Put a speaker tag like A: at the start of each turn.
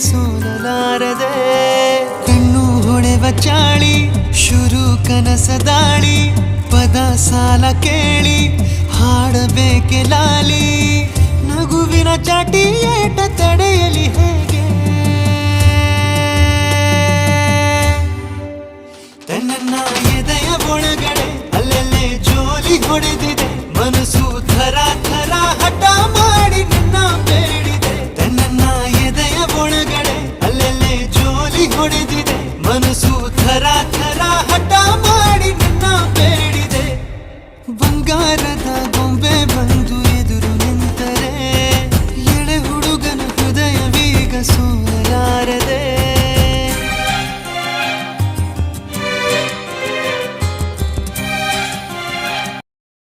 A: ಸೋಲಲಾರದೆ ಕಣ್ಣು ಹೊಳೆವ ಚಾಳಿ ಶುರು ಕನಸ ದಾಳಿ ಪದ ಸಾಲ ಕೇಳಿ ಹಾಡಬೇಕೆ ಲಾಲಿ ನಗುವಿನ ಚಾಟಿ ಏಟ ತಡೆಯಲಿ ಹೇಗೆ ತನ್ನ ಎದೆಯ ಒಳಗಡೆ ಅಲ್ಲೆಲ್ಲೇ ಜೋಲಿ ಹೊಡೆದ